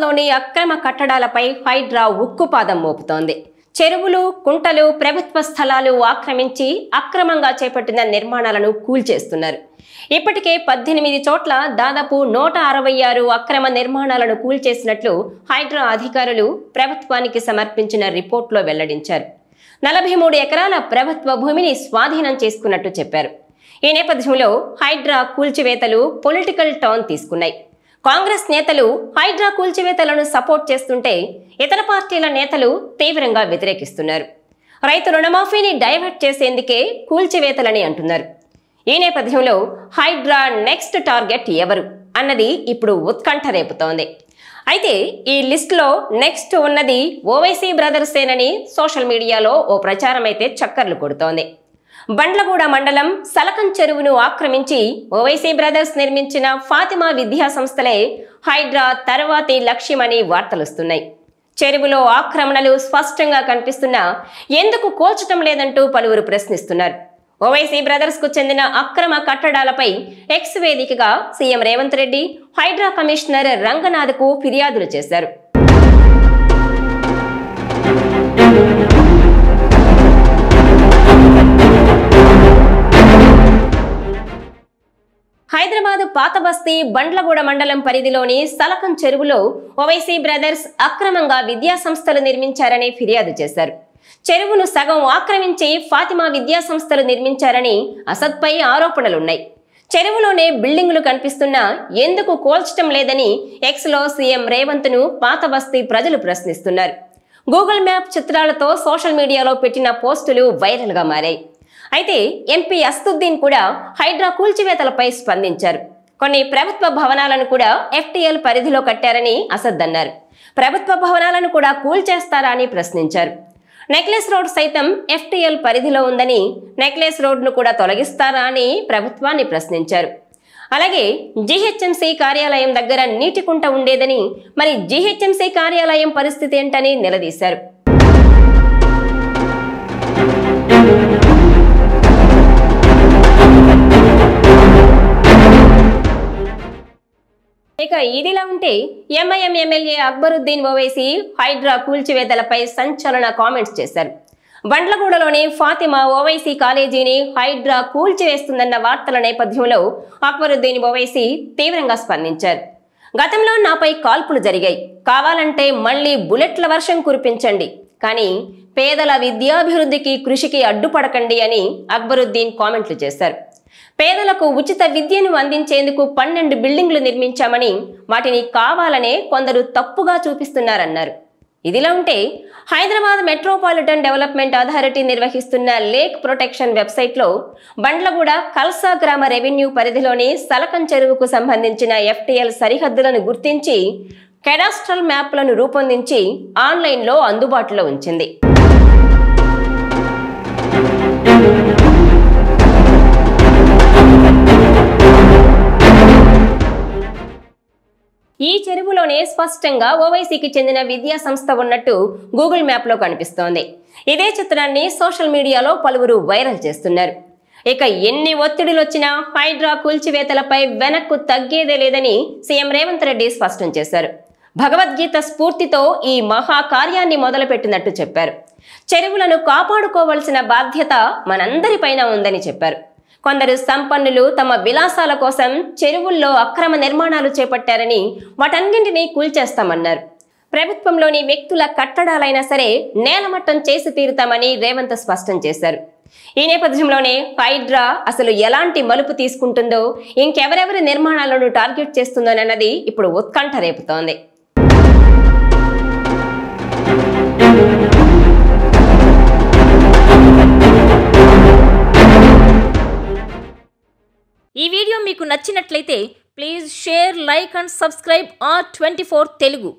హైదరాబాద్లోని అక్రమ కట్టడాలపై హైడ్రా ఉక్కుపాదం మోపుతోంది. చెరువులు, కుంటలు, ప్రభుత్వ స్థలాలు ఆక్రమించి అక్రమంగా చేపట్టిన నిర్మాణాలను కూల్చేస్తున్నారు. ఇప్పటికే 18 చోట్ల దాదాపు 166 అక్రమ నిర్మాణాలను కూల్చేసినట్లు హైడ్రా అధికారులు ప్రభుత్వానికి సమర్పించిన రిపోర్టులో వెల్లడించారు. 43 ఎకరాల ప్రభుత్వ భూమిని స్వాధీనం చేసుకున్నట్టు చెప్పారు. ఈ నేపథ్యంలో హైడ్రా కూల్చివేతలు పొలిటికల్ టర్న్ తీసుకున్నాయి. కాంగ్రెస్ నేతలు హైడ్రా కూల్చివేతలను సపోర్ట్ చేస్తుంటే ఇతర పార్టీల నేతలు తీవ్రంగా వ్యతిరేకిస్తున్నారు. రైతు రుణమాఫీని డైవర్ట్ చేసేందుకే కూల్చివేతలని అంటున్నారు. ఈ నేపథ్యంలో హైడ్రా నెక్స్ట్ టార్గెట్ ఎవరు అన్నది ఇప్పుడు ఉత్కంఠ రేపుతోంది. అయితే ఈ లిస్టులో నెక్స్ట్ ఉన్నది ఓవైసీ బ్రదర్సేనని సోషల్ మీడియాలో ఓ ప్రచారం అయితే చక్కర్లు కొడుతోంది. బండ్లగూడ మండలం సలకం చెరువును ఆక్రమించి ఓవైసీ బ్రదర్స్ నిర్మించిన ఫాతిమా విద్యా సంస్థలే హైడ్రా తర్వాతి లక్ష్యమని వార్తలొస్తున్నాయి. చెరువులో ఆక్రమణలు స్పష్టంగా కనిపిస్తున్నా ఎందుకు కూల్చటం లేదంటూ పలువురు ప్రశ్నిస్తున్నారు. ఓవైసీ బ్రదర్స్ కు చెందిన అక్రమ కట్టడాలపై ఎక్స్ వేదికగా సీఎం రేవంత్ రెడ్డి హైడ్రా కమిషనర్ రంగనాథ్ కు ఫిర్యాదులు చేశారు. హైదరాబాద్ పాతబస్తీ బండ్లగూడ మండలం పరిధిలోని సలకం చెరువులో ఓవైసీ బ్రదర్స్ అక్రమంగా విద్యా సంస్థలు నిర్మించారని ఫిర్యాదు చేశారు. చెరువును సగం ఆక్రమించి ఫాతిమా విద్యా సంస్థలు నిర్మించారని అసద్పై ఆరోపణలున్నాయి. చెరువులోనే బిల్డింగులు కనిపిస్తున్నా ఎందుకు కూల్చటం లేదని ఎక్స్లో సీఎం రేవంత్ ను పాతబస్తీ ప్రజలు ప్రశ్నిస్తున్నారు. గూగుల్ మ్యాప్ చిత్రాలతో సోషల్ మీడియాలో పెట్టిన పోస్టులు వైరల్గా మారాయి. అయితే ఎంపీ అసదుద్దీన్ కూడా హైడ్రా కూల్చివేతలపై స్పందించారు. కొన్ని ప్రభుత్వ భవనాలను కూడా ఎఫ్టీఎల్ పరిధిలో కట్టారని అసద్ అన్నారు. ప్రభుత్వ భవనాలను కూడా కూల్చేస్తారా అని ప్రశ్నించారు. నెక్లెస్ రోడ్ సైతం ఎఫ్టీఎల్ పరిధిలో ఉందని, నెక్లెస్ రోడ్ను కూడా తొలగిస్తారా అని ప్రభుత్వాన్ని ప్రశ్నించారు. అలాగే జీహెచ్ఎంసీ కార్యాలయం దగ్గర నీటి కుంట ఉండేదని, మరి జీహెచ్ఎంసీ కార్యాలయం పరిస్థితి ఏంటని నిలదీశారు. ఇక ఇదిలా ఉంటే ఎంఐఎం ఎమ్మెల్యే అక్బరుద్దీన్ ఓవైసీ హైడ్రా కూల్చివేతలపై సంచలన కామెంట్స్ చేశారు. బండ్లగూడలోని ఫాతిమా ఓవైసీ కాలేజీని హైడ్రా కూల్చివేస్తుందన్న వార్తల నేపథ్యంలో అక్బరుద్దీన్ ఓవైసీ తీవ్రంగా స్పందించారు. గతంలో నాపై కాల్పులు జరిగాయి, కావాలంటే మళ్లీ బుల్లెట్ల వర్షం కురిపించండి, కానీ పేదల విద్యాభివృద్ధికి కృషికి అడ్డుపడకండి అని అక్బరుద్దీన్ కామెంట్లు చేశారు. పేదలకు ఉచిత విద్యను అందించేందుకు 12 బిల్డింగ్లు నిర్మించామని, వాటిని కావాలనే కొందరు తప్పుగా చూపిస్తున్నారన్నారు. ఇదిలా ఉంటే హైదరాబాద్ మెట్రోపాలిటన్ డెవలప్మెంట్ అథారిటీ నిర్వహిస్తున్న లేక్ ప్రొటెక్షన్ వెబ్సైట్లో బండ్లగూడ కల్సా గ్రామ రెవెన్యూ పరిధిలోని సలకం చెరువుకు సంబంధించిన ఎఫ్టీఎల్ సరిహద్దులను గుర్తించి కెడాస్ట్రల్ మ్యాప్లను రూపొందించి ఆన్లైన్లో అందుబాటులో ఉంచింది. ఈ చెరువులోనే స్పష్టంగా ఓవైసీకి చెందిన విద్యా సంస్థ ఉన్నట్టు గూగుల్ మ్యాప్ లో కనిపిస్తోంది. ఇదే చిత్రాన్ని సోషల్ మీడియాలో పలువురు వైరల్ చేస్తున్నారు. ఇక ఎన్ని ఒత్తిడిలు వచ్చినా హైడ్రా కూల్చివేతలపై వెనక్కు తగ్గేదే లేదని సీఎం రేవంత్ రెడ్డి స్పష్టం చేశారు. భగవద్గీత స్ఫూర్తితో ఈ మహాకార్యాన్ని మొదలుపెట్టినట్టు చెప్పారు. చెరువులను కాపాడుకోవాల్సిన బాధ్యత మనందరిపైన ఉందని చెప్పారు. కొందరు సంపన్నులు తమ విలాసాల కోసం చెరువుల్లో అక్రమ నిర్మాణాలు చేపట్టారని, వాటన్నింటినీ కూల్చేస్తామన్నారు. ప్రభుత్వంలోని వ్యక్తుల కట్టడాలైనా సరే నేలమట్టం చేసి తీరుతామని రేవంత్ స్పష్టం చేశారు. ఈ నేపథ్యంలోనే హైడ్రా అసలు ఎలాంటి మలుపు తీసుకుంటుందో, ఇంకెవరెవరి నిర్మాణాలను టార్గెట్ చేస్తుందోనన్నది ఇప్పుడు ఉత్కంఠ రేపుతోంది. ఈ వీడియో మీకు నచ్చినట్లయితే please share, like and subscribe R24 Telugu.